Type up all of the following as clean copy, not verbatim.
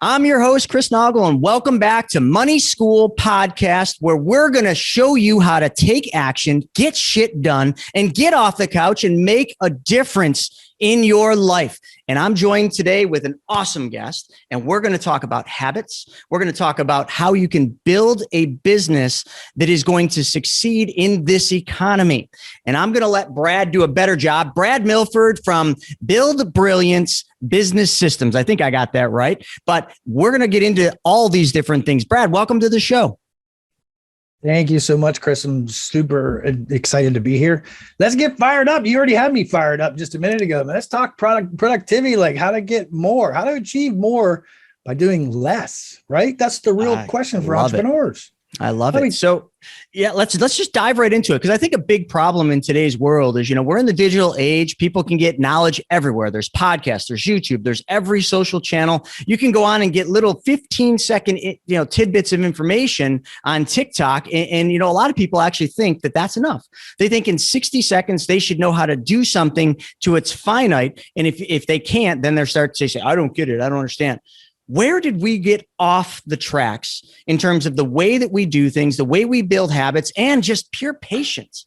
I'm your host, Chris Noggle, and welcome back to Money School Podcast, where we're going to show you how to take action, get shit done, and get off the couch and make a difference in your life. And I'm joined today with an awesome guest, and we're going to talk about habits. We're going to talk about how you can build a business that is going to succeed in this economy. And I'm going to let Brad do a better job. Brad Milford from Build Brilliance Business Systems. I think I got that right. But we're going to get into all these different things. Brad, welcome to the show. Thank you so much, Chris. I'm super excited to be here. Let's get fired up. You already had me fired up just a minute ago. Let's talk productivity, like how to get more, how to achieve more by doing less, right? That's the real question for entrepreneurs. I love it. So yeah, let's just dive right into it. Cause I think a big problem in today's world is, we're in the digital age. People can get knowledge everywhere. There's podcasts, there's YouTube, there's every social channel. You can go on and get little 15-second, tidbits of information on TikTok. And a lot of people actually think that that's enough. They think in 60 seconds, they should know how to do something to its finite. And if they can't, then they start to say, I don't get it. I don't understand. Where did we get off the tracks in terms of the way that we do things, the way we build habits, and just pure patience?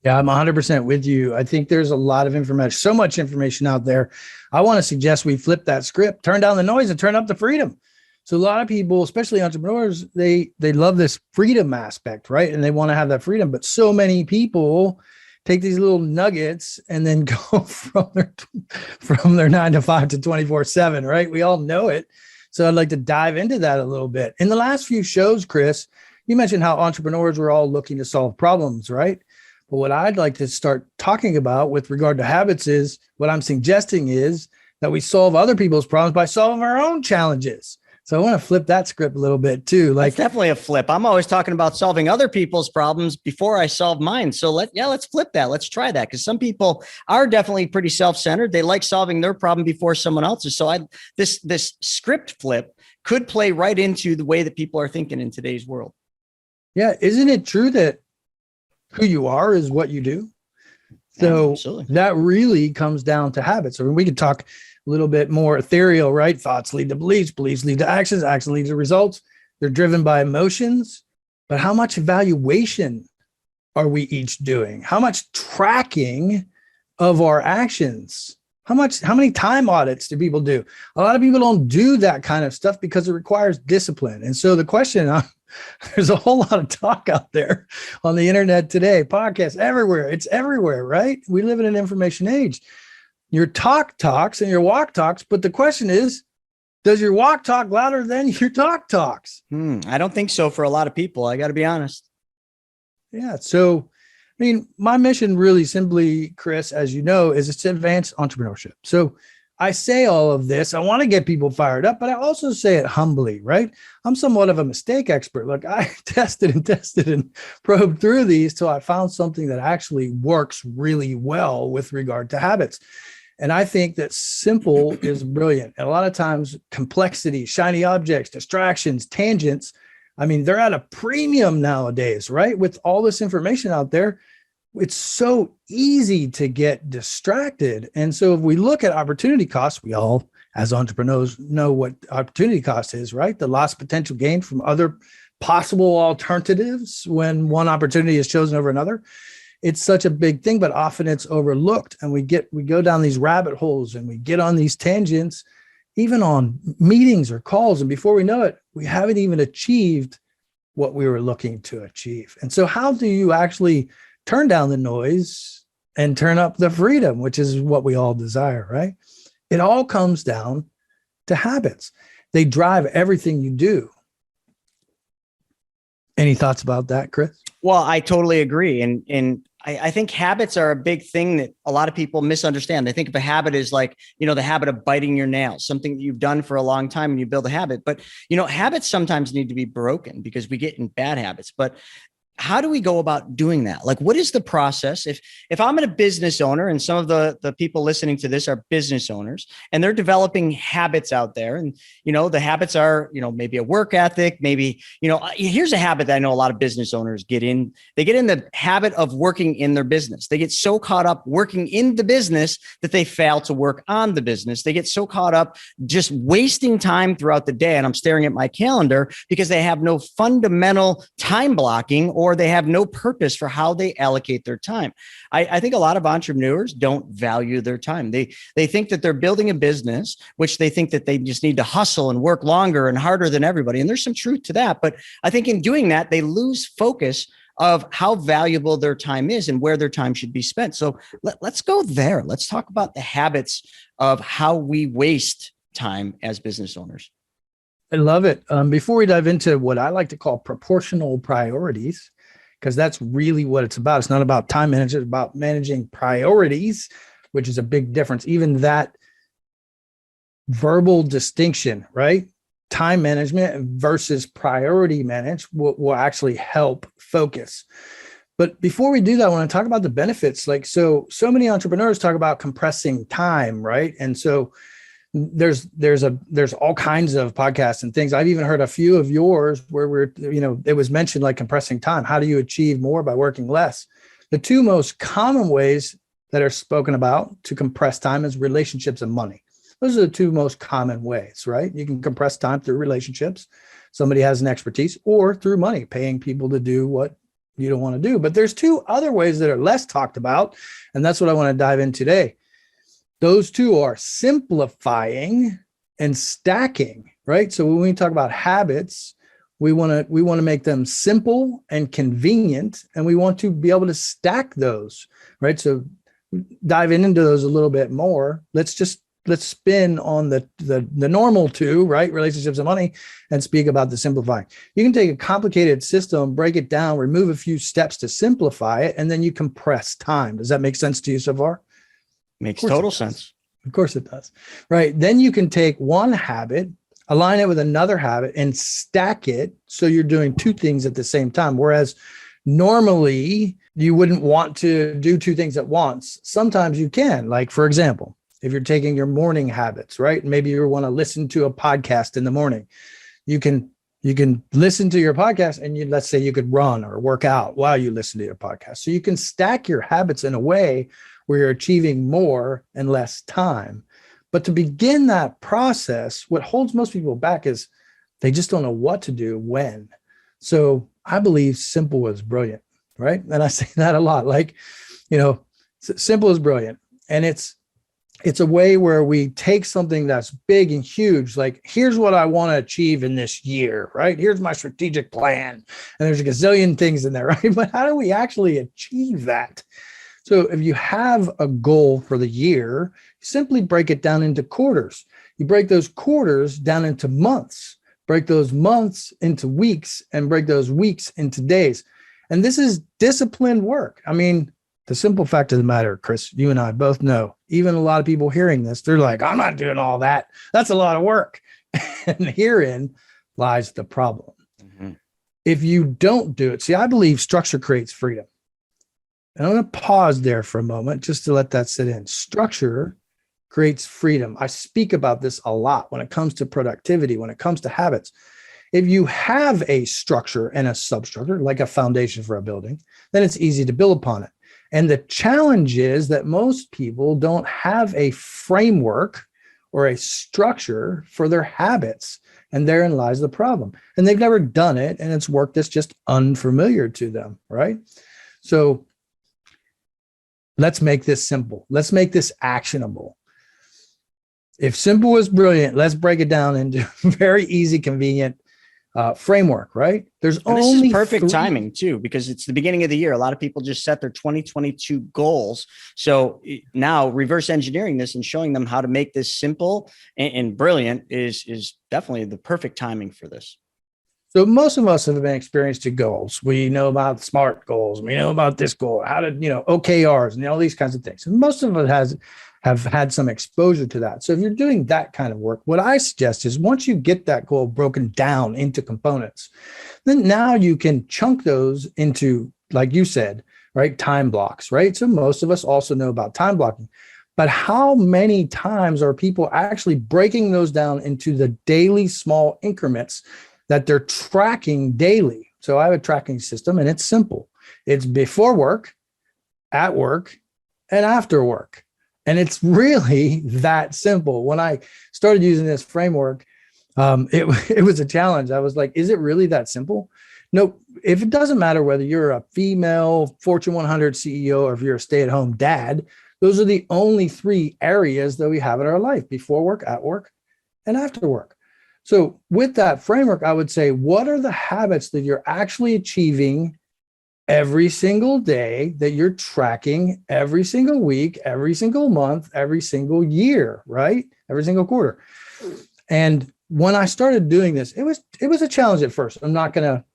Yeah, I'm 100% with you. I think there's a lot of information, so much information out there. I want to suggest we flip that script, turn down the noise and turn up the freedom. So a lot of people, especially entrepreneurs, they love this freedom aspect, right? And they want to have that freedom. But so many people take these little nuggets and then go from their 9 to 5 to 24/7, right? We all know it. So I'd like to dive into that a little bit. In the last few shows, Chris, you mentioned how entrepreneurs were all looking to solve problems, right? But what I'd like to start talking about with regard to habits is what I'm suggesting is that we solve other people's problems by solving our own challenges. So I want to flip that script a little bit too. That's definitely a flip. I'm always talking about solving other people's problems before I solve mine. So let's flip that. Let's try that. Because some people are definitely pretty self-centered. They like solving their problem before someone else's. So this script flip could play right into the way that people are thinking in today's world. Yeah. Isn't it true that who you are is what you do? So that really comes down to habits. I mean, we could talk a little bit more ethereal, right? Thoughts lead to beliefs, beliefs lead to actions, actions lead to results. They're driven by emotions, but how much evaluation are we each doing? How much tracking of our actions? How many time audits do people do? A lot of people don't do that kind of stuff because it requires discipline. And so the question, there's a whole lot of talk out there on the internet today, podcasts everywhere. It's everywhere, right? We live in an information age. Your talk talks and your walk talks, but the question is, does your walk talk louder than your talk talks? I don't think so for a lot of people. I got to be honest. Yeah. So, I mean, my mission really simply, Chris, as you know, is to advance entrepreneurship. So I say all of this. I want to get people fired up, but I also say it humbly, right? I'm somewhat of a mistake expert. Look, I tested and probed through these till I found something that actually works really well with regard to habits. And I think that simple is brilliant. And a lot of times complexity, shiny objects, distractions, tangents, I mean, they're at a premium nowadays, right? With all this information out there, it's so easy to get distracted. And so if we look at opportunity costs, we all, as entrepreneurs, know what opportunity cost is, right? The lost potential gain from other possible alternatives when one opportunity is chosen over another. It's such a big thing, but often it's overlooked. And we go down these rabbit holes and we get on these tangents, even on meetings or calls. And before we know it, we haven't even achieved what we were looking to achieve. And so how do you actually turn down the noise and turn up the freedom, which is what we all desire, right? It all comes down to habits. They drive everything you do. Any thoughts about that, Chris? Well, I totally agree. And I think habits are a big thing that a lot of people misunderstand. They think of a habit as like, the habit of biting your nails, something that you've done for a long time and you build a habit. But, habits sometimes need to be broken because we get in bad habits. But how do we go about doing that? Like, what is the process? If I'm a business owner, and some of the people listening to this are business owners, and they're developing habits out there, and the habits are maybe a work ethic, maybe here's a habit that I know a lot of business owners get in. They get in the habit of working in their business. They get so caught up working in the business that they fail to work on the business. They get so caught up just wasting time throughout the day. And I'm staring at my calendar because they have no fundamental time blocking, or they have no purpose for how they allocate their time. I think a lot of entrepreneurs don't value their time. They think that they're building a business, which they think that they just need to hustle and work longer and harder than everybody. And there's some truth to that. But I think in doing that, they lose focus of how valuable their time is and where their time should be spent. So let's go there. Let's talk about the habits of how we waste time as business owners. I love it. Before we dive into what I like to call proportional priorities, because that's really what it's about. It's not about time management, it's about managing priorities, which is a big difference. Even that verbal distinction, right? Time management versus priority management will actually help focus. But before we do that, I want to talk about the benefits. Like, so many entrepreneurs talk about compressing time, right? And so there's all kinds of podcasts and things. I've even heard a few of yours where it was mentioned, like compressing time. How do you achieve more by working less? The two most common ways that are spoken about to compress time is relationships and money. Those are the two most common ways, right? You can compress time through relationships. Somebody has an expertise, or through money, paying people to do what you don't want to do. But there's two other ways that are less talked about. And that's what I want to dive in today. Those two are simplifying and stacking, right? So when we talk about habits, we want to make them simple and convenient, and we want to be able to stack those, right? So diving into those a little bit more, let's spin on the normal two, right? Relationships and money, and speak about the simplifying. You can take a complicated system, break it down, remove a few steps to simplify it, and then you compress time. Does that make sense to you so far? Makes total sense. Of course it does. Right. Then you can take one habit, align it with another habit, and stack it so you're doing two things at the same time. Whereas normally you wouldn't want to do two things at once. Sometimes you can. Like, for example, if you're taking your morning habits, right? Maybe you want to listen to a podcast in the morning. You can listen to your podcast, and let's say you could run or work out while you listen to your podcast. So you can stack your habits in a way where you're achieving more and less time. But to begin that process, what holds most people back is they just don't know what to do when. So I believe simple is brilliant, right? And I say that a lot, like, simple is brilliant. And it's a way where we take something that's big and huge, like, here's what I want to achieve in this year, right? Here's my strategic plan. And there's a gazillion things in there, right? But how do we actually achieve that? So if you have a goal for the year, you simply break it down into quarters. You break those quarters down into months, break those months into weeks, and break those weeks into days. And this is disciplined work. I mean, the simple fact of the matter, Chris, you and I both know, even a lot of people hearing this, they're like, I'm not doing all that. That's a lot of work. And herein lies the problem. Mm-hmm. If you don't do it, see, I believe structure creates freedom. And I'm going to pause there for a moment just to let that sit in. Structure creates freedom. I speak about this a lot when it comes to productivity, when it comes to habits. If you have a structure and a substructure, like a foundation for a building, then it's easy to build upon it. And the challenge is that most people don't have a framework or a structure for their habits. And therein lies the problem. And they've never done it, and it's work that's just unfamiliar to them, right? So let's make this simple. Let's make this actionable. If simple is brilliant, let's break it down into very easy, convenient framework, right? This is perfect timing too, because it's the beginning of the year. A lot of people just set their 2022 goals. So now reverse engineering this and showing them how to make this simple and brilliant is definitely the perfect timing for this. So most of us have been experienced to goals. We know about SMART goals. We know about this goal, how to, OKRs and all these kinds of things. And most of it have had some exposure to that. So if you're doing that kind of work, what I suggest is once you get that goal broken down into components, then now you can chunk those into, like you said, right, time blocks, right? So most of us also know about time blocking. But how many times are people actually breaking those down into the daily small increments that they're tracking daily? So I have a tracking system, and it's simple. It's before work, at work, and after work. And it's really that simple. When I started using this framework, it was a challenge. I was like, is it really that simple? No, if it doesn't matter whether you're a female Fortune 100 CEO or if you're a stay-at-home dad, those are the only three areas that we have in our life: before work, at work, and after work. So with that framework, I would say, what are the habits that you're actually achieving every single day, that you're tracking every single week, every single month, every single year, right? Every single quarter. And when I started doing this, it was a challenge at first. I'm not gonna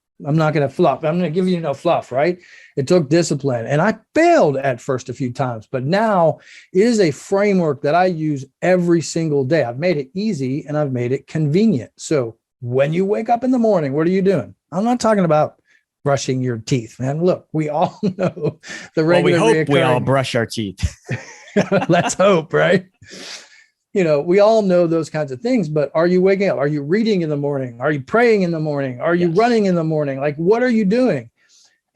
fluff. I'm gonna give you no fluff, right? It took discipline, and I failed at first a few times, but now it is a framework that I use every single day. I've made it easy and I've made it convenient. So when you wake up in the morning, what are you doing? I'm not talking about brushing your teeth, man. Look, we all know the regular. Well, we hope we all brush our teeth. Let's hope, right? We all know those kinds of things, but are you waking up? Are you reading in the morning? Are you praying in the morning? Are you running in the morning? Like, what are you doing?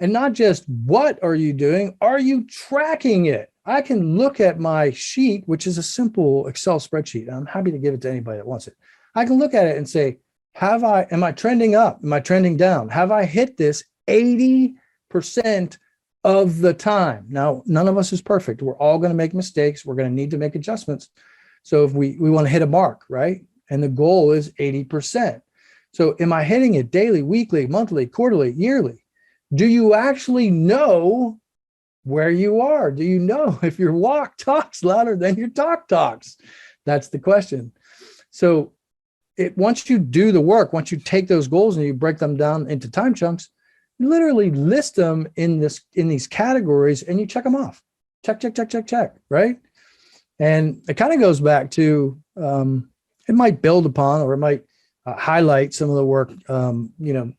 And not just what are you doing? Are you tracking it? I can look at my sheet, which is a simple Excel spreadsheet. And I'm happy to give it to anybody that wants it. I can look at it and say, am I trending up? Am I trending down? Have I hit this 80% of the time? Now, none of us is perfect. We're all going to make mistakes. We're going to need to make adjustments. So if we want to hit a mark, right? And the goal is 80%. So am I hitting it daily, weekly, monthly, quarterly, yearly? Do you actually know where you are? Do you know if your walk talks louder than your talk talks? That's the question. So once you do the work, once you take those goals and you break them down into time chunks, you literally list them in these categories and you check them off. Check, right? And it kind of goes back to, it might build upon, or it might highlight some of the work,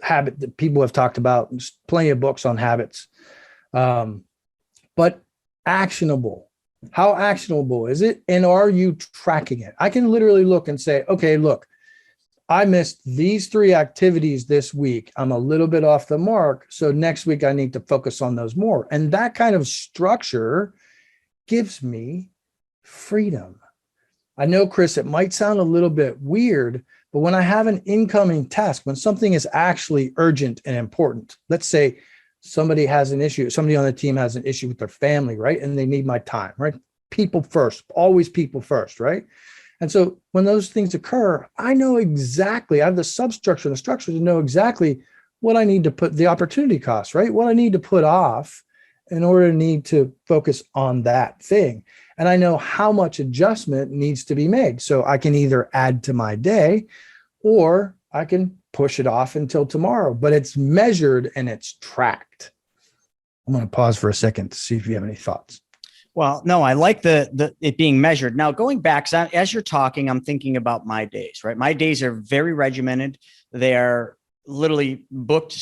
habit that people have talked about. There's plenty of books on habits, but actionable. How actionable is it? And are you tracking it? I can literally look and say, okay, look, I missed these 3 activities this week. I'm a little bit off the mark. So next week I need to focus on those more. And that kind of structure gives me freedom. I know, Chris, it might sound a little bit weird, but when I have an incoming task, when something is actually urgent and important, let's say somebody has an issue, somebody on the team has an issue with their family, right? And they need my time, right? People first, always people first, right? And so when those things occur, I know exactly, I have the substructure, the structure to know exactly what I need to put, the opportunity cost, right? What I need to put off in order to need to focus on that thing. And I know how much adjustment needs to be made. So I can either add to my day or I can push it off until tomorrow, but it's measured and it's tracked. I'm going to pause for a second to see if you have any thoughts. Well, no, I like the it being measured. Now, going back, as you're talking, I'm thinking about my days, right? My days are very regimented. They are literally booked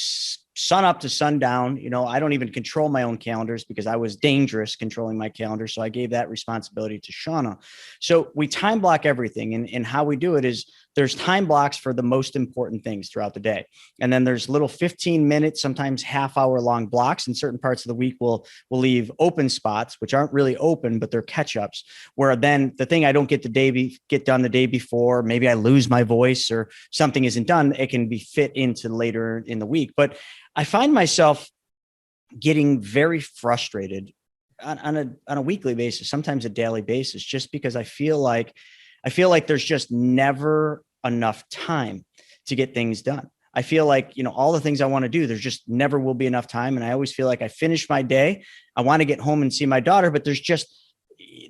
sun up to sundown. I don't even control my own calendars because I was dangerous controlling my calendar. So I gave that responsibility to Shauna. So we time block everything. And how we do it is there's time blocks for the most important things throughout the day. And then there's little 15-minute, sometimes half-hour long blocks. In certain parts of the week, we'll leave open spots, which aren't really open, but they're catch-ups, where then the thing I don't get done the day before, maybe I lose my voice or something isn't done, it can be fit into later in the week. But I find myself getting very frustrated on a weekly basis, sometimes a daily basis, just because I feel like there's just never enough time to get things done. I feel like, all the things I want to do, there's just never will be enough time. And I always feel like I finish my day. I want to get home and see my daughter, but there's just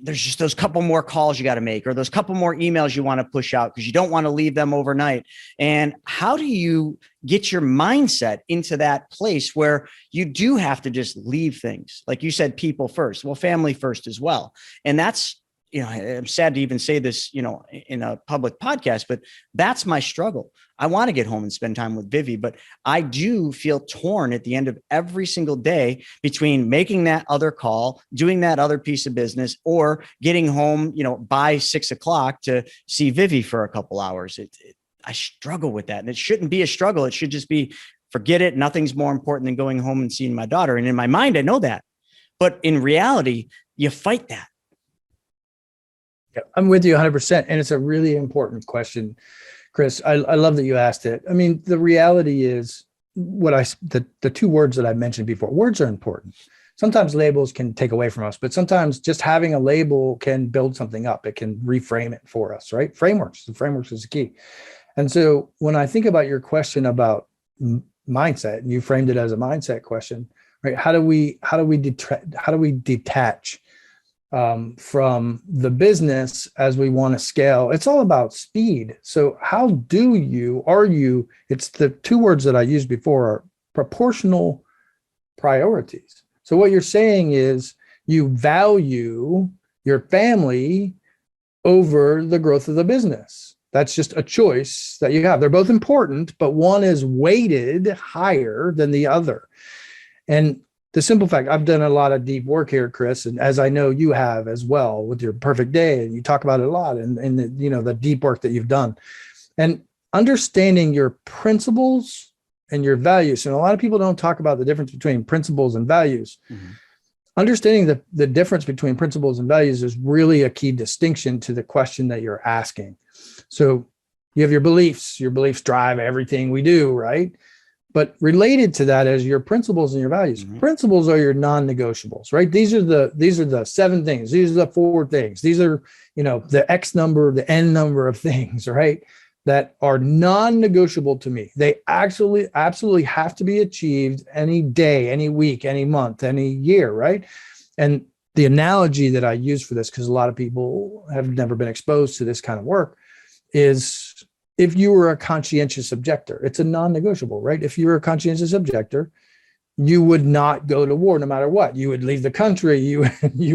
those couple more calls you got to make, or those couple more emails you want to push out because you don't want to leave them overnight. And how do you get your mindset into that place where you do have to just leave things? Like you said, people first, well, family first as well. And that's I'm sad to even say this, in a public podcast, but that's my struggle. I want to get home and spend time with Vivi, but I do feel torn at the end of every single day between making that other call, doing that other piece of business, or getting home, by 6 o'clock to see Vivi for a couple hours. I struggle with that, and it shouldn't be a struggle. It should just be, forget it. Nothing's more important than going home and seeing my daughter. And in my mind, I know that, but in reality, you fight that. I'm with you 100%. And it's a really important question, Chris. I love that you asked it. I mean, the reality is the two words that I mentioned before, words are important. Sometimes labels can take away from us, but sometimes just having a label can build something up. It can reframe it for us, right? The frameworks is the key. And so when I think about your question about mindset, and you framed it as a mindset question, right? How do we detach from the business as we want to scale? It's all about speed. So it's the two words that I used before, are proportional priorities. So what you're saying is you value your family over the growth of the business. That's just a choice that you have. They're both important, but one is weighted higher than the other. And the simple fact, I've done a lot of deep work here, Chris, and as I know you have as well with your perfect day, and you talk about it a lot, and the deep work that you've done, and understanding your principles and your values. And a lot of people don't talk about the difference between principles and values. Mm-hmm. Understanding the difference between principles and values is really a key distinction to the question that you're asking. So you have your beliefs drive everything we do, right? But related to that is your principles and your values. Mm-hmm. Principles are your non-negotiables, right? These are the 7 things. These are the 4 things. These are, the X number, the N number of things, right? That are non-negotiable to me. They actually absolutely have to be achieved any day, any week, any month, any year, right? And the analogy that I use for this, because a lot of people have never been exposed to this kind of work, is if you were a conscientious objector. It's a non-negotiable, right? If you were a conscientious objector, you would not go to war no matter what. You would leave the country, you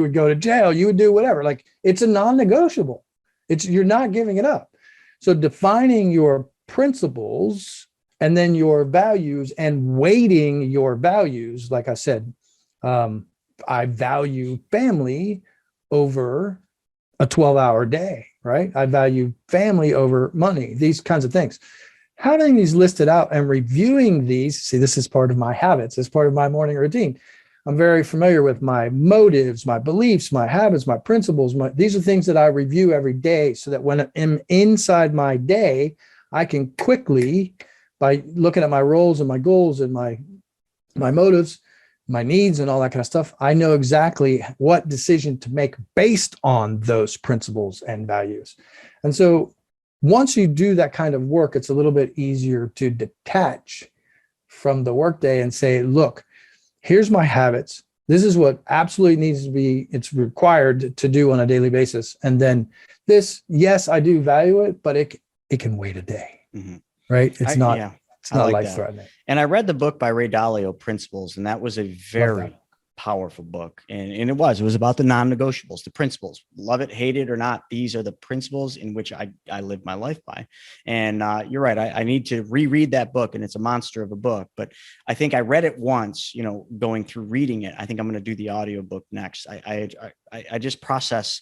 would go to jail, you would do whatever. Like, it's a non-negotiable. You're not giving it up. So defining your principles and then your values and weighting your values, like I said, I value family over a 12-hour day, right? I value family over money, these kinds of things. Having these listed out and reviewing these, see, this is part of my habits, it's part of my morning routine. I'm very familiar with my motives, my beliefs, my habits, my principles. These are things that I review every day so that when I'm inside my day, I can quickly, by looking at my roles and my goals and my motives, my needs and all that kind of stuff, I know exactly what decision to make based on those principles and values. And so once you do that kind of work, it's a little bit easier to detach from the workday and say, look, here's my habits. This is what absolutely needs to be, it's required to do on a daily basis. And then this, yes, I do value it, but it can wait a day, mm-hmm. right? It's not life-threatening. And I read the book by Ray Dalio, Principles, and that was a very powerful book. And it was about the non-negotiables, the principles. Love it, hate it or not, these are the principles in which I live my life by. And you're right. I need to reread that book, and it's a monster of a book, but I think I read it once, going through reading it. I think I'm going to do the audiobook next. I just process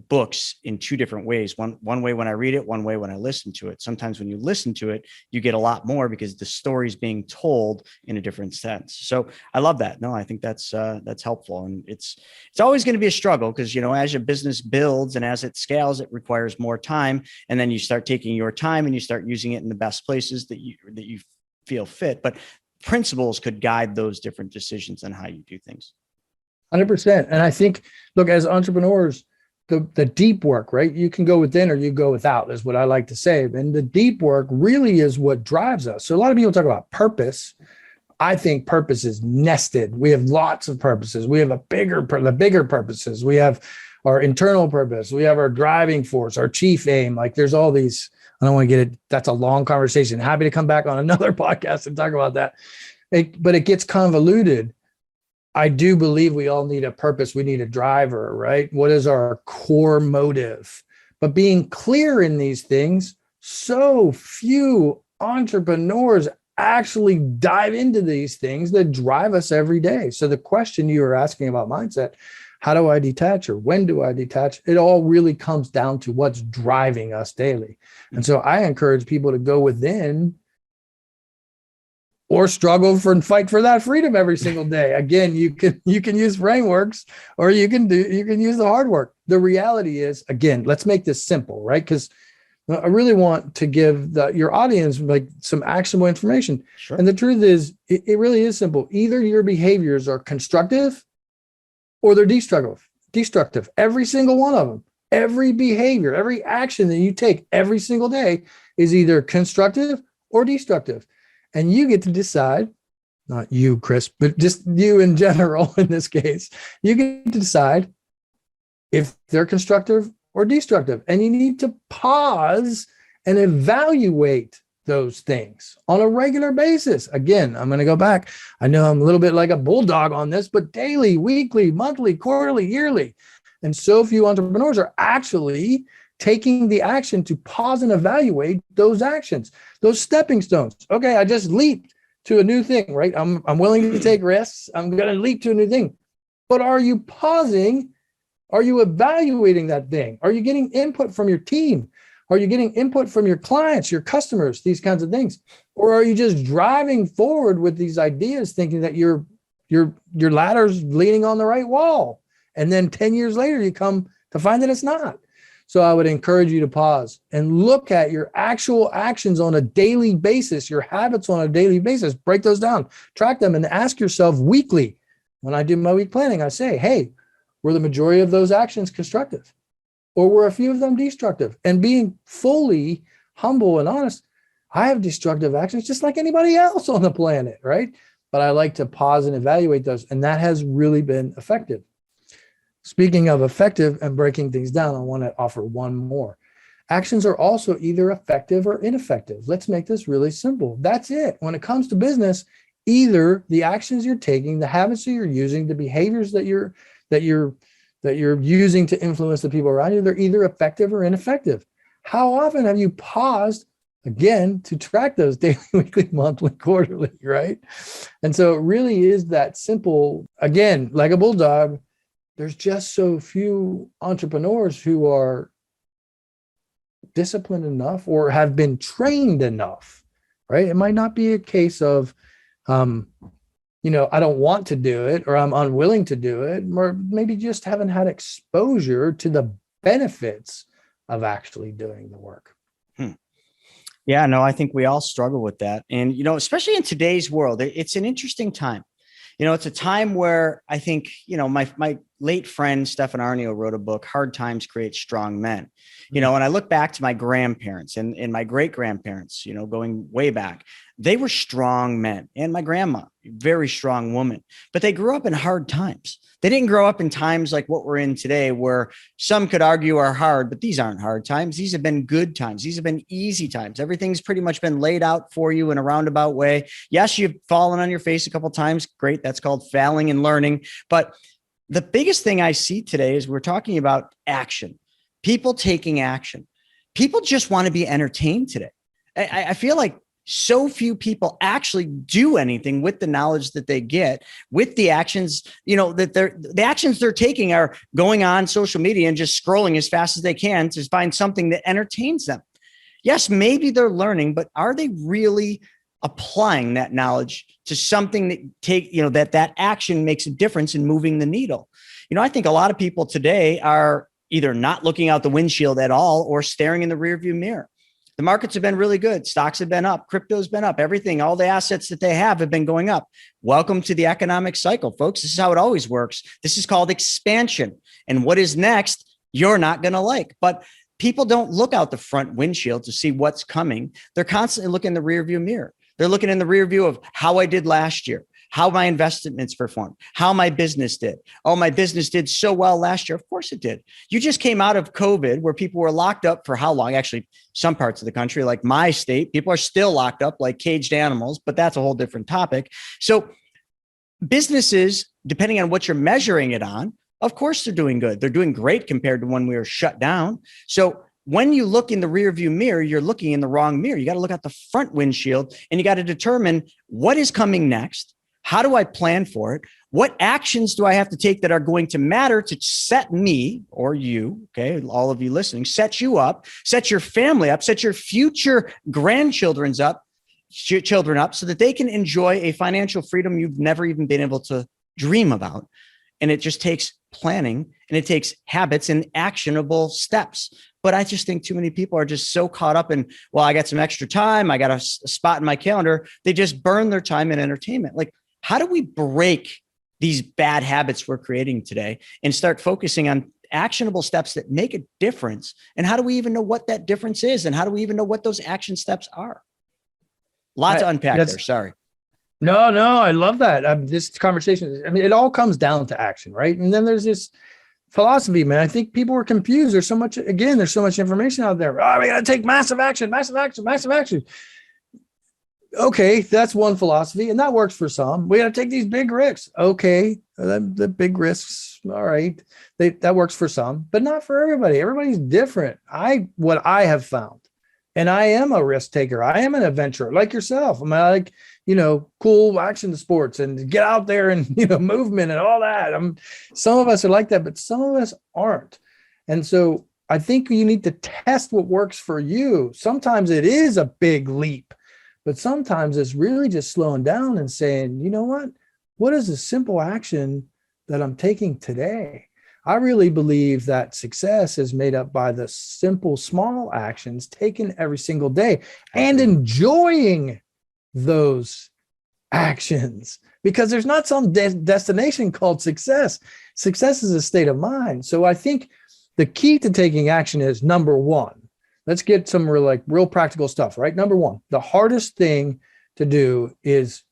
books in 2 different ways. One way when I read it, one way when I listen to it. Sometimes when you listen to it, you get a lot more because the story's being told in a different sense. So I love that. No, I think that's helpful. And it's always going to be a struggle because, as your business builds and as it scales, it requires more time. And then you start taking your time and you start using it in the best places that you feel fit. But principles could guide those different decisions on how you do things. 100%. And I think, look, as entrepreneurs, the deep work, right? You can go within or you go without is what I like to say. And the deep work really is what drives us. So a lot of people talk about purpose. I think purpose is nested. We have lots of purposes. We have the bigger purposes. We have our internal purpose. We have our driving force, our chief aim. Like, there's all these, I don't want to get it. That's a long conversation. Happy to come back on another podcast and talk about that. But it gets convoluted. I do believe we all need a purpose. We need a driver, right? What is our core motive? But being clear in these things, so few entrepreneurs actually dive into these things that drive us every day. So the question you were asking about mindset, how do I detach or when do I detach? It all really comes down to what's driving us daily. And so I encourage people to go within or struggle for and fight for that freedom every single day. Again, you can use frameworks or you can use the hard work. The reality is, again, let's make this simple, right? Because I really want to give your audience like some actionable information. Sure. And the truth is, it really is simple. Either your behaviors are constructive or they're destructive. Every single one of them. Every behavior, every action that you take every single day is either constructive or destructive. And you get to decide, not you, Chris, but just you in general in this case, you get to decide if they're constructive or destructive. And you need to pause and evaluate those things on a regular basis. Again, I'm going to go back. I know I'm a little bit like a bulldog on this, but daily, weekly, monthly, quarterly, yearly. And so few entrepreneurs are actually taking the action to pause and evaluate those actions, those stepping stones. Okay, I just leaped to a new thing, right? I'm willing to take risks. I'm going to leap to a new thing. But are you pausing? Are you evaluating that thing? Are you getting input from your team? Are you getting input from your clients, your customers, these kinds of things? Or are you just driving forward with these ideas thinking that your ladder's leaning on the right wall? And then 10 years later, you come to find that it's not. So I would encourage you to pause and look at your actual actions on a daily basis, your habits on a daily basis, break those down, track them, and ask yourself weekly. When I do my week planning, I say, hey, were the majority of those actions constructive? Or were a few of them destructive? And being fully humble and honest, I have destructive actions just like anybody else on the planet, right? But I like to pause and evaluate those. And that has really been effective. Speaking of effective and breaking things down, I want to offer one more. Actions are also either effective or ineffective. Let's make this really simple. That's it. When it comes to business, either the actions you're taking, the habits that you're using, the behaviors that you're using to influence the people around you, they're either effective or ineffective. How often have you paused, again, to track those daily, weekly, monthly, quarterly, right? And so it really is that simple. Again, like a bulldog, there's just so few entrepreneurs who are disciplined enough or have been trained enough, right? It might not be a case of, I don't want to do it or I'm unwilling to do it, or maybe just haven't had exposure to the benefits of actually doing the work. Yeah, no, I think we all struggle with that. And, especially in today's world, it's an interesting time. It's a time where I think, my late friend, Stefan Arnio, wrote a book, Hard Times Create Strong Men. And I look back to my grandparents and my great grandparents, going way back, they were strong men, and my grandma, very strong woman, but they grew up in hard times. They didn't grow up in times like what we're in today, where some could argue are hard, but these aren't hard times. These have been good times. These have been easy times. Everything's pretty much been laid out for you in a roundabout way. Yes, you've fallen on your face a couple of times. Great. That's called failing and learning. But the biggest thing I see today is we're talking about action, people taking action. People just want to be entertained today. I feel like so few people actually do anything with the knowledge that they get, with the actions, the actions they're taking are going on social media and just scrolling as fast as they can to find something that entertains them. Yes, maybe they're learning, but are they really applying that knowledge to something that that action makes a difference in moving the needle? I think a lot of people today are either not looking out the windshield at all or staring in the rearview mirror. The markets have been really good. Stocks have been up. Crypto's been up. Everything, all the assets that they have been going up. Welcome to the economic cycle, folks. This is how it always works. This is called expansion. And what is next, you're not going to like. But people don't look out the front windshield to see what's coming. They're constantly looking in the rearview mirror. They're looking in the rear view of how I did last year, how my investments performed, how my business did. Oh, my business did so well last year. Of course it did. You just came out of COVID where people were locked up for how long? Actually, some parts of the country, like my state, people are still locked up like caged animals, but that's a whole different topic. So businesses, depending on what you're measuring it on, of course they're doing good. They're doing great compared to when we were shut down. So when you look in the rear view mirror, you're looking in the wrong mirror. You got to look at the front windshield, and you got to determine what is coming next. How do I plan for it? What actions do I have to take that are going to matter to set me or you, okay, all of you listening, set you up, set your family up, set your future grandchildren's up, children up, so that they can enjoy a financial freedom you've never even been able to dream about. And it just takes planning, and it takes habits and actionable steps. But I just think too many people are just so caught up in, well, I got some extra time, I got a spot in my calendar. They just burn their time in entertainment. Like, how do we break these bad habits we're creating today and start focusing on actionable steps that make a difference? And how do we even know what that difference is? And how do we even know what those action steps are? Lots to unpack there. Sorry. No, I love that. This conversation, I mean, it all comes down to action, right? And then there's this philosophy, man. I think people are confused. There's so much information out there. Oh, we got to take massive action. Okay, that's one philosophy, and that works for some. We got to take these big risks. Okay, the big risks, all right, that works for some, but not for everybody. Everybody's different. What I have found, and I am a risk taker. I am an adventurer like yourself. I'm like, cool action sports and get out there and, movement and all that. Some of us are like that, but some of us aren't. And so I think you need to test what works for you. Sometimes it is a big leap, but sometimes it's really just slowing down and saying, you know what is a simple action that I'm taking today? I really believe that success is made up by the simple, small actions taken every single day and enjoying those actions, because there's not some destination called success. Success is a state of mind. So I think the key to taking action is, number one, let's get some real practical stuff, right? Number one, the hardest thing to do is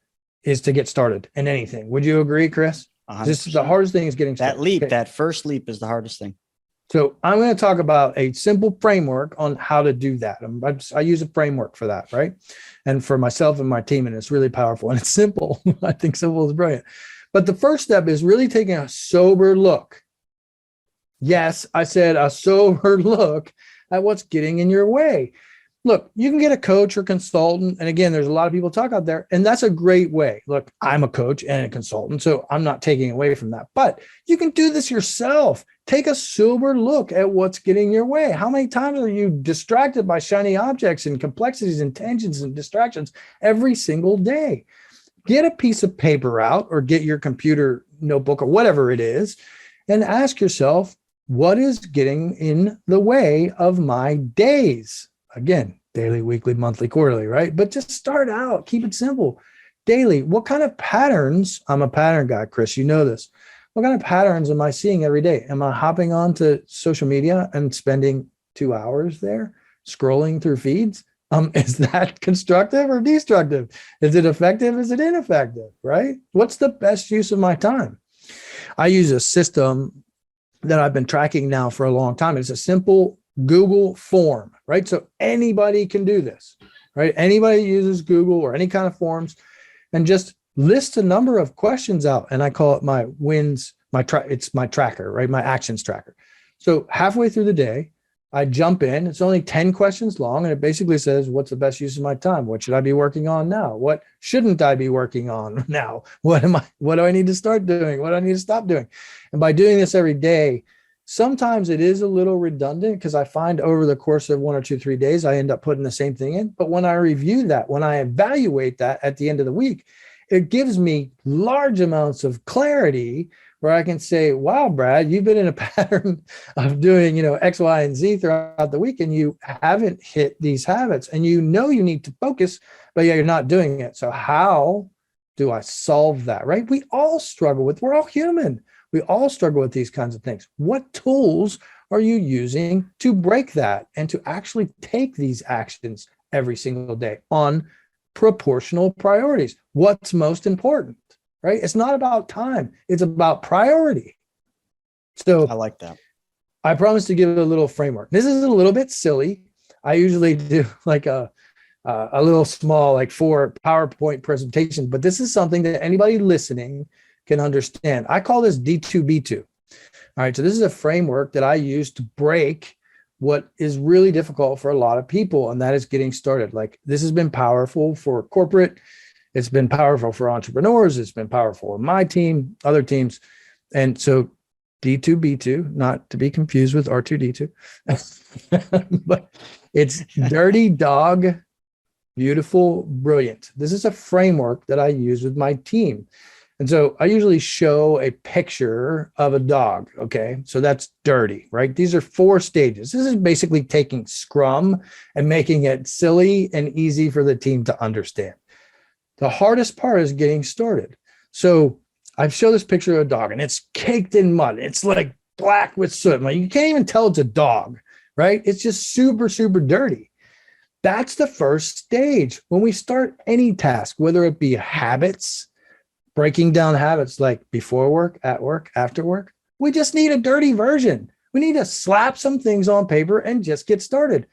to get started in anything. Would you agree, Chris? 100%. This is the hardest thing is getting started. That leap, that first leap is the hardest thing. So I'm going to talk about a simple framework on how to do that. I use a framework for that, right? And for myself and my team, and it's really powerful and it's simple. I think simple is brilliant. But the first step is really taking a sober look. Yes, I said a sober look at what's getting in your way. Look, you can get a coach or consultant. And again, there's a lot of people talk out there, and that's a great way. Look, I'm a coach and a consultant, so I'm not taking away from that, but you can do this yourself. Take a sober look at what's getting your way. How many times are you distracted by shiny objects and complexities and tangents and distractions every single day? Get a piece of paper out, or get your computer notebook or whatever it is, and ask yourself, what is getting in the way of my days? Again, daily, weekly, monthly, quarterly, right? But just start out, keep it simple. Daily, what kind of patterns? I'm a pattern guy, Chris, you know this. What kind of patterns am I seeing every day? Am I hopping on to social media and spending 2 hours there scrolling through feeds? Is that constructive or destructive? Is it effective? Is it ineffective, right? What's the best use of my time? I use a system that I've been tracking now for a long time. It's a simple Google form, right? So anybody can do this, right? Anybody uses Google or any kind of forms, and just list a number of questions out. And I call it my wins, it's my tracker, right? My actions tracker. So halfway through the day, I jump in. It's only 10 questions long, and it basically says, what's the best use of my time? What should I be working on now? What shouldn't I be working on now? What do I need to start doing? What do I need to stop doing? And by doing this every day, sometimes it is a little redundant, because I find over the course of 1 or 2, 3 days, I end up putting the same thing in. But when I review that, when I evaluate that at the end of the week, it gives me large amounts of clarity, where I can say, wow, Brad, you've been in a pattern of doing, X, Y, and Z throughout the week, and you haven't hit these habits, and you need to focus, but yeah, you're not doing it. So how do I solve that, right? We're all human. We all struggle with these kinds of things. What tools are you using to break that and to actually take these actions every single day on proportional priorities? What's most important, right? It's not about time. It's about priority. So I like that. I promise to give it a little framework. This is a little bit silly. I usually do like a a little small, like 4 PowerPoint presentation, but this is something that anybody listening can understand. I call this D2B2. All right. So this is a framework that I use to break what is really difficult for a lot of people, and that is getting started. Like, this has been powerful for corporate. It's been powerful for entrepreneurs. It's been powerful in my team, other teams. And so D2B2, not to be confused with R2D2, but it's dirty dog, beautiful, brilliant. This is a framework that I use with my team. And so I usually show a picture of a dog. Okay. So that's dirty, right? These are 4 stages. This is basically taking Scrum and making it silly and easy for the team to understand. The hardest part is getting started. So I show this picture of a dog and it's caked in mud. It's like black with soot. Like, you can't even tell it's a dog, right? It's just super, super dirty. That's the first stage. When we start any task, whether it be habits, breaking down habits like before work, at work, after work, we just need a dirty version. We need to slap some things on paper and just get started.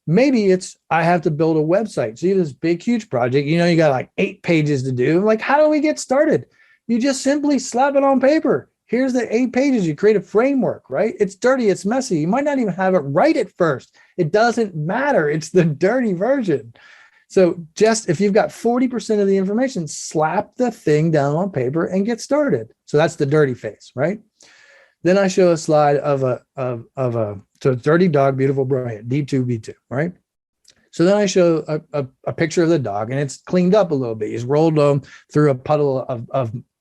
Maybe it's, I have to build a website. So you have this big, huge project, you got like 8 pages to do. Like, how do we get started? You just simply slap it on paper. Here's the 8 pages. You create a framework, right? It's dirty. It's messy. You might not even have it right at first. It doesn't matter. It's the dirty version. So just if you've got 40% of the information, slap the thing down on paper and get started. So that's the dirty phase, right? Then I show a slide of so dirty dog, beautiful, brilliant, D2B2, right? So then I show a picture of the dog and it's cleaned up a little bit. He's rolled through a puddle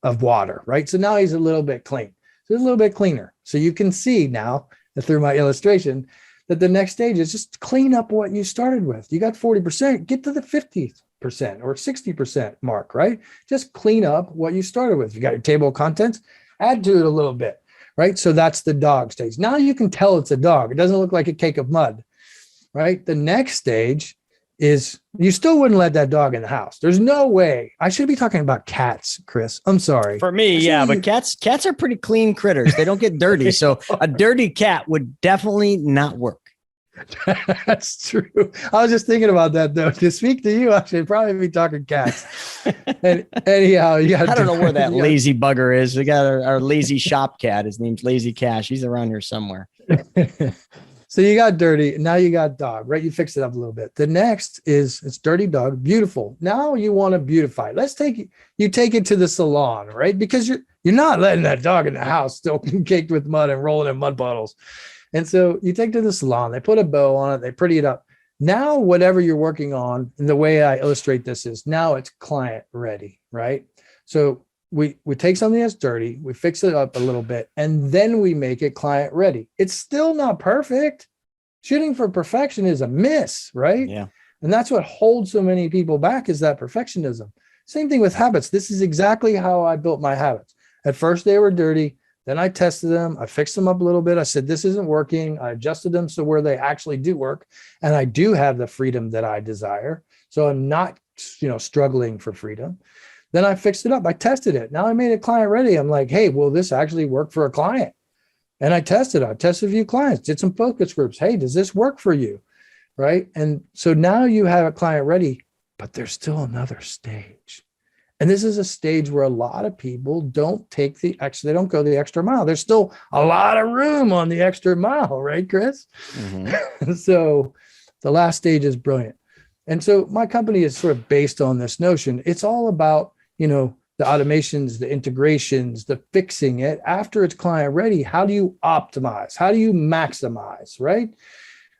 of water, right? So now he's a little bit clean. So he's a little bit cleaner. So you can see now through my illustration that the next stage is just clean up what you started with. You got 40%, get to the 50% or 60% mark, right? Just clean up what you started with. You got your table of contents, add to it a little bit, right? So that's the dog stage. Now you can tell it's a dog. It doesn't look like a cake of mud, right? The next stage is you still wouldn't let that dog in the house. There's no way. I should be talking about cats, Chris. I'm sorry. For me, yeah, but cats are pretty clean critters. They don't get dirty. So a dirty cat would definitely not work. That's true. I was just thinking about that, though. To speak to you, I should probably be talking cats. And anyhow, I don't know where that lazy bugger is. We got our lazy shop cat. His name's Lazy Cash. He's around here somewhere. So you got dirty. Now you got dog, right? You fix it up a little bit. The next is it's dirty dog, beautiful. Now you want to beautify. You take it to the salon, right? Because you're not letting that dog in the house still caked with mud and rolling in mud puddles. And so you take it to the salon, they put a bow on it, they pretty it up. Now, whatever you're working on, and the way I illustrate this is now it's client ready, right? So we take something that's dirty, we fix it up a little bit, and then we make it client ready. It's still not perfect. Shooting for perfection is a miss, right? Yeah. And that's what holds so many people back, is that perfectionism. Same thing with habits. This is exactly how I built my habits. At first, they were dirty. Then I tested them. I fixed them up a little bit. I said, this isn't working. I adjusted them so where they actually do work. And I do have the freedom that I desire. So I'm not, struggling for freedom. Then I fixed it up. I tested it. Now I made it client ready. I'm like, hey, will this actually work for a client? And I tested a few clients, did some focus groups. Hey, does this work for you? Right. And so now you have a client ready, but there's still another stage. And this is a stage where a lot of people don't go the extra mile. There's still a lot of room on the extra mile, right, Chris? Mm-hmm. So the last stage is brilliant. And so my company is sort of based on this notion. It's all about, the automations, the integrations, the fixing it after it's client ready. How do you optimize? How do you maximize, right?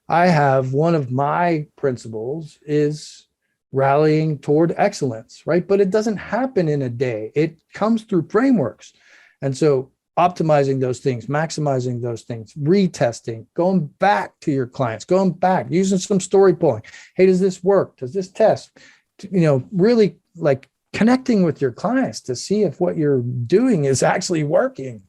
I have one of my principles is rallying toward excellence, right? But it doesn't happen in a day. It comes through frameworks. And so optimizing those things, maximizing those things, retesting, going back to your clients, going back, using some story pulling. Hey, does this work? Does this test? Really like connecting with your clients to see if what you're doing is actually working.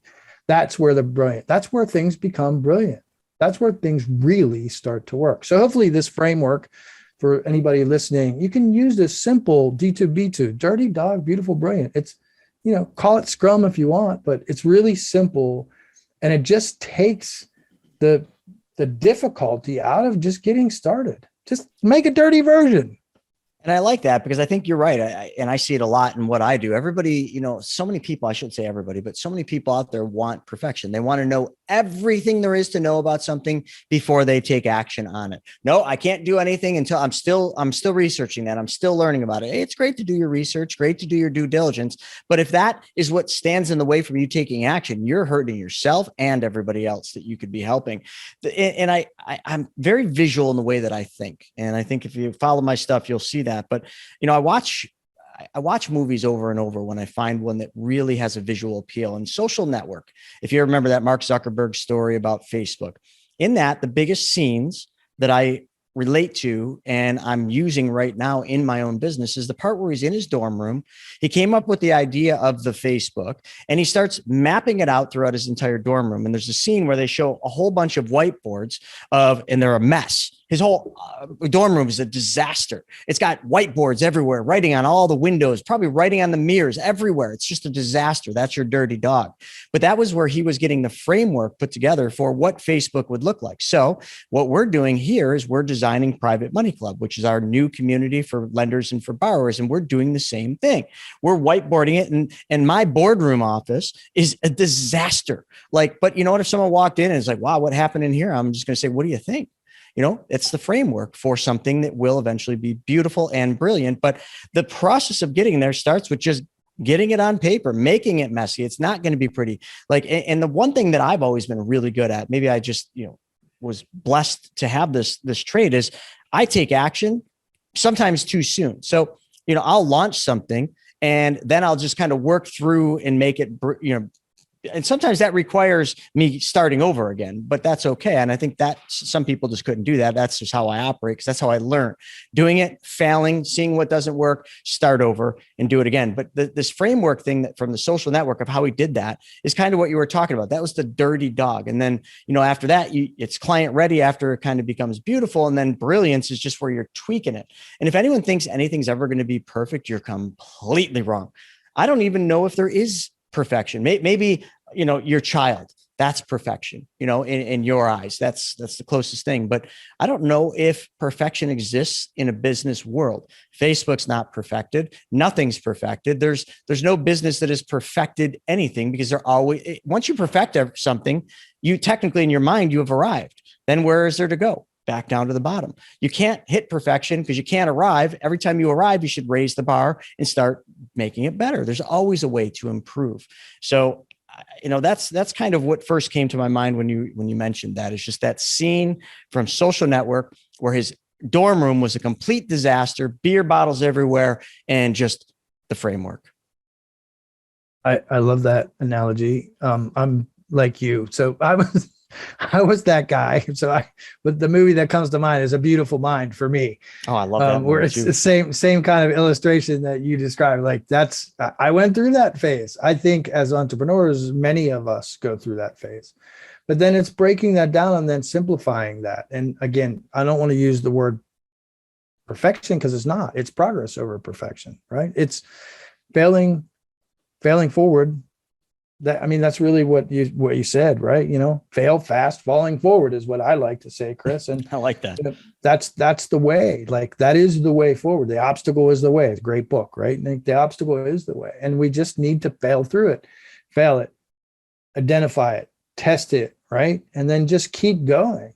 That's where that's where things become brilliant. That's where things really start to work. So hopefully this framework, for anybody listening, you can use this simple D2B2, dirty dog, beautiful, brilliant. It's, call it Scrum if you want, but it's really simple. And it just takes the difficulty out of just getting started. Just make a dirty version. And I like that because I think you're right. And I see it a lot in what I do. Everybody, so many people, I shouldn't say everybody, but so many people out there want perfection. They want to know everything there is to know about something before they take action on it. No, I can't do anything until I'm still researching that. I'm still learning about it. Hey, it's great to do your research, great to do your due diligence. But if that is what stands in the way from you taking action, you're hurting yourself and everybody else that you could be helping. And I'm very visual in the way that I think. And I think if you follow my stuff, you'll see that. But, I watch movies over and over when I find one that really has a visual appeal. And Social Network, if you remember that Mark Zuckerberg story about Facebook, in that, the biggest scenes that I relate to and I'm using right now in my own business is the part where he's in his dorm room. He came up with the idea of the Facebook and he starts mapping it out throughout his entire dorm room. And there's a scene where they show a whole bunch of whiteboards and they're a mess. His whole dorm room is a disaster. It's got whiteboards everywhere, writing on all the windows, probably writing on the mirrors everywhere. It's just a disaster. That's your dirty dog. But that was where he was getting the framework put together for what Facebook would look like. So what we're doing here is we're designing Private Money Club, which is our new community for lenders and for borrowers. And we're doing the same thing. We're whiteboarding it. And my boardroom office is a disaster. But you know what? If someone walked in and is like, wow, what happened in here? I'm just going to say, what do you think? It's the framework for something that will eventually be beautiful and brilliant. But the process of getting there starts with just getting it on paper, making it messy. It's not going to be pretty. And the one thing that I've always been really good at, maybe I just, was blessed to have this trait, is I take action sometimes too soon. So, I'll launch something and then I'll just kind of work through and make it, and sometimes that requires me starting over again, but that's okay. And I think that some people just couldn't do that. That's just how I operate, because that's how I learn. Doing it, failing, seeing what doesn't work, start over and do it again. But this framework thing that from the Social Network of how he did that is kind of what you were talking about. That was the dirty dog. And then, after that, it's client ready after it kind of becomes beautiful. And then brilliance is just where you're tweaking it. And if anyone thinks anything's ever going to be perfect, you're completely wrong. I don't even know if there is perfection. Maybe, your child, that's perfection, in your eyes, that's the closest thing. But I don't know if perfection exists in a business world. Facebook's not perfected. Nothing's perfected. There's no business that has perfected anything, because they're always, once you perfect something, you technically in your mind, you have arrived. Then where is there to go? Back down to the bottom. You can't hit perfection because you can't arrive. Every time you arrive, you should raise the bar and start making it better. There's always a way to improve. So, that's kind of what first came to my mind when you mentioned that. It's just that scene from Social Network where his dorm room was a complete disaster, beer bottles everywhere, and just the framework. I love that analogy. I'm like you. So I was that guy. But the movie that comes to mind is A Beautiful Mind for me. Oh, I love that. Where it's the same kind of illustration that you described. I went through that phase. I think as entrepreneurs, many of us go through that phase, but then it's breaking that down and then simplifying that. And again, I don't want to use the word perfection because it's not. It's progress over perfection, right? It's failing forward. That's really what you said, right? Fail fast, falling forward is what I like to say, Chris. And I like that. That's the way. That is the way forward. The obstacle is the way. It's a great book, right? And the obstacle is the way, and we just need to fail it, identify it, test it, right, and then just keep going.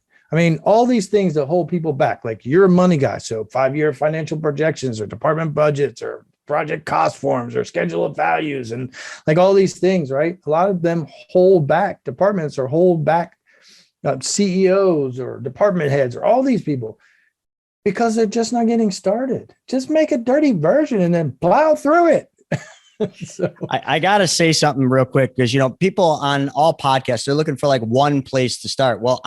All these things that hold people back, like you're a money guy, so 5-year financial projections or department budgets or project cost forms or schedule of values and all these things, right? A lot of them hold back departments or hold back CEOs or department heads or all these people because they're just not getting started. Just make a dirty version and then plow through it. So. I got to say something real quick because, people on all podcasts, they're looking for one place to start. Well,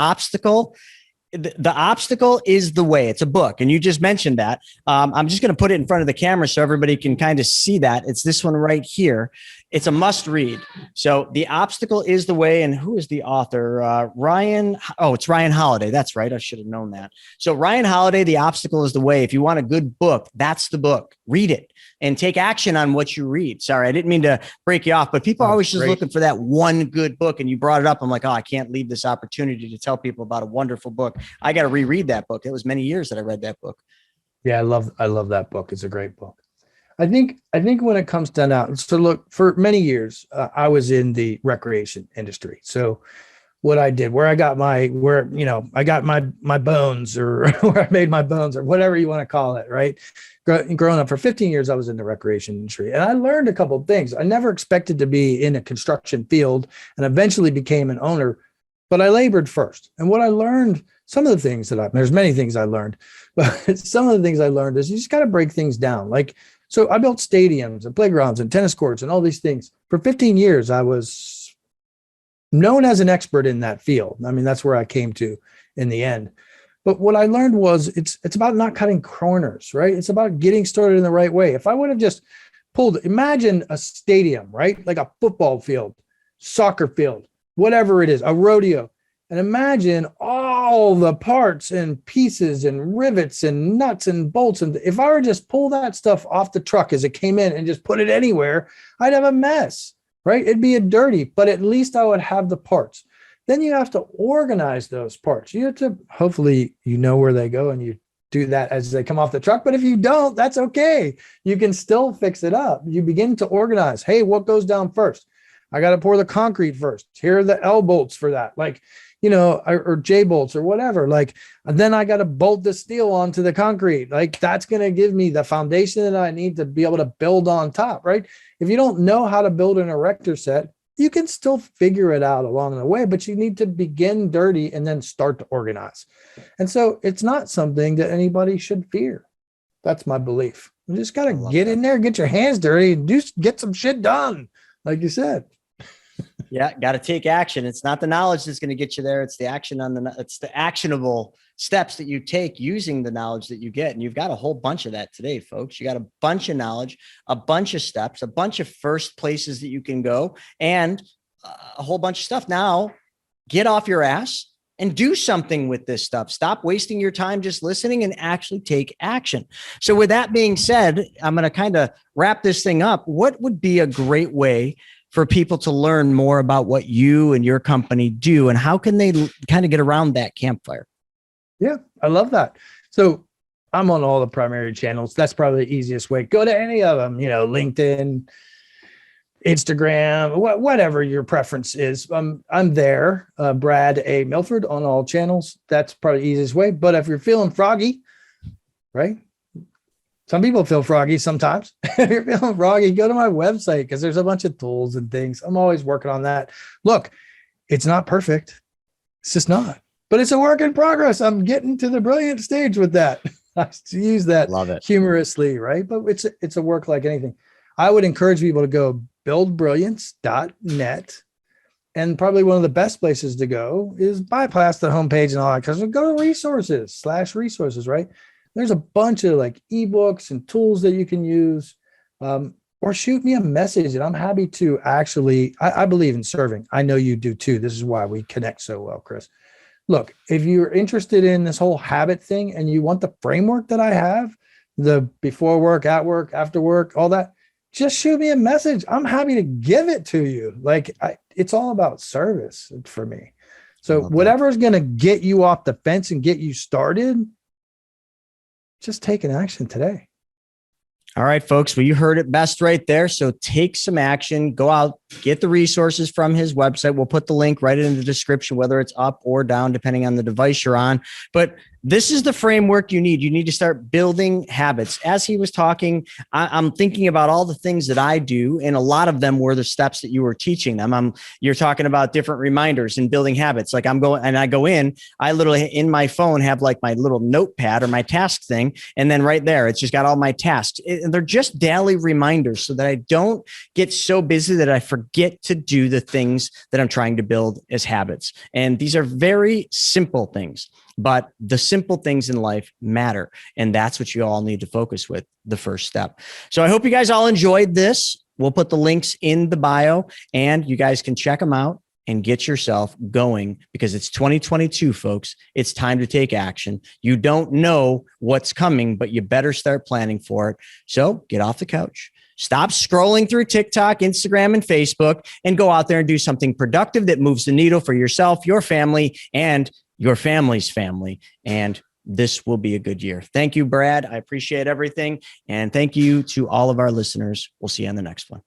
the obstacle is the way. It's a book. And you just mentioned that. I'm just going to put it in front of the camera so everybody can kind of see that. It's this one right here. It's a must read. So The Obstacle is the Way. And who is the author? Ryan. Oh, it's Ryan Holiday. That's right. I should have known that. So Ryan Holiday, The Obstacle is the Way. If you want a good book, that's the book. Read it and take action on what you read. Sorry, I didn't mean to break you off, but people are always just looking for that one good book. And you brought it up. I'm like, I can't leave this opportunity to tell people about a wonderful book. I got to reread that book. It was many years that I read that book. Yeah, I love that book. It's a great book. I think when it comes down out, so look, for many years, I was in the recreation industry. So what I did, I got my bones, or where I made my bones, or whatever you want to call it, right? Growing up for 15 years, I was in the recreation industry, and I learned a couple of things. I never expected to be in a construction field, and eventually became an owner, but I labored first. And what I learned, there's many things I learned, but some of the things I learned is you just got to break things down. Like, so I built stadiums and playgrounds and tennis courts and all these things. For 15 years, I was known as an expert in that field. I mean, that's where I came to in the end. But what I learned was it's about not cutting corners, right? It's about getting started in the right way. If I would have just imagine a stadium, right? Like a football field, soccer field, whatever it is, a rodeo. And imagine all the parts and pieces and rivets and nuts and bolts. And if I were just pull that stuff off the truck as it came in and just put it anywhere, I'd have a mess, right? It'd be dirty, but at least I would have the parts. Then you have to organize those parts. You have to, hopefully, you know where they go and you do that as they come off the truck. But if you don't, that's okay. You can still fix it up. You begin to organize. Hey, what goes down first? I got to pour the concrete first. Here are the L bolts for that. Like, or J bolts or whatever. Like, and then I got to bolt the steel onto the concrete. Like, that's going to give me the foundation that I need to be able to build on top, right? If you don't know how to build an erector set, you can still figure it out along the way, but you need to begin dirty and then start to organize. And so it's not something that anybody should fear. That's my belief. You just got to get in there, get your hands dirty, and get some shit done, like you said. Yeah, got to take action. It's not the knowledge that's going to get you there. It's the action it's the actionable steps that you take using the knowledge that you get. And you've got a whole bunch of that today, folks. You got a bunch of knowledge, a bunch of steps, a bunch of first places that you can go, and a whole bunch of stuff. Now, get off your ass and do something with this stuff. Stop wasting your time just listening and actually take action. So with that being said, I'm going to kind of wrap this thing up. What would be a great way for people to learn more about what you and your company do, and how can they kind of get around that campfire? Yeah, I love that. So I'm on all the primary channels. That's probably the easiest way. Go to any of them, LinkedIn, Instagram, whatever your preference is. I'm there, Brad A. Milford, on all channels. That's probably the easiest way. But if you're feeling froggy, right? Some people feel froggy sometimes. If you're feeling froggy, go to my website, because there's a bunch of tools and things. I'm always working on that. Look, it's not perfect. It's just not. But it's a work in progress. I'm getting to the brilliant stage with that. I use that humorously, right? But it's a work like anything. I would encourage people to go buildbrilliance.net. And probably one of the best places to go is bypass the homepage and all that, because go to resources, right? There's a bunch of like ebooks and tools that you can use, or shoot me a message, and I'm happy to actually, I believe in serving. I know you do too. This is why we connect so well, Chris. Look, if you're interested in this whole habit thing and you want the framework that I have, the before work, at work, after work, all that, just shoot me a message. I'm happy to give it to you. Like, it's all about service for me. So whatever is going to get you off the fence and get you started, just take an action today. All right, folks. Well, you heard it best right there. So take some action, go out, get the resources from his website. We'll put the link right in the description, whether it's up or down, depending on the device you're on. But this is the framework you need. You need to start building habits. As he was talking, I'm thinking about all the things that I do, and a lot of them were the steps that you were teaching them. You're talking about different reminders and building habits. Like I literally in my phone have like my little notepad or my task thing. And then right there, it's just got all my tasks. They're just daily reminders so that I don't get so busy that I forget to do the things that I'm trying to build as habits. And these are very simple things. But the simple things in life matter. And that's what you all need to focus with, the first step. So I hope you guys all enjoyed this. We'll put the links in the bio, and you guys can check them out and get yourself going, because it's 2022, folks. It's time to take action. You don't know what's coming, but you better start planning for it. So get off the couch. Stop scrolling through TikTok, Instagram, and Facebook, and go out there and do something productive that moves the needle for yourself, your family, and your family's family. And this will be a good year. Thank you, Brad. I appreciate everything. And thank you to all of our listeners. We'll see you on the next one.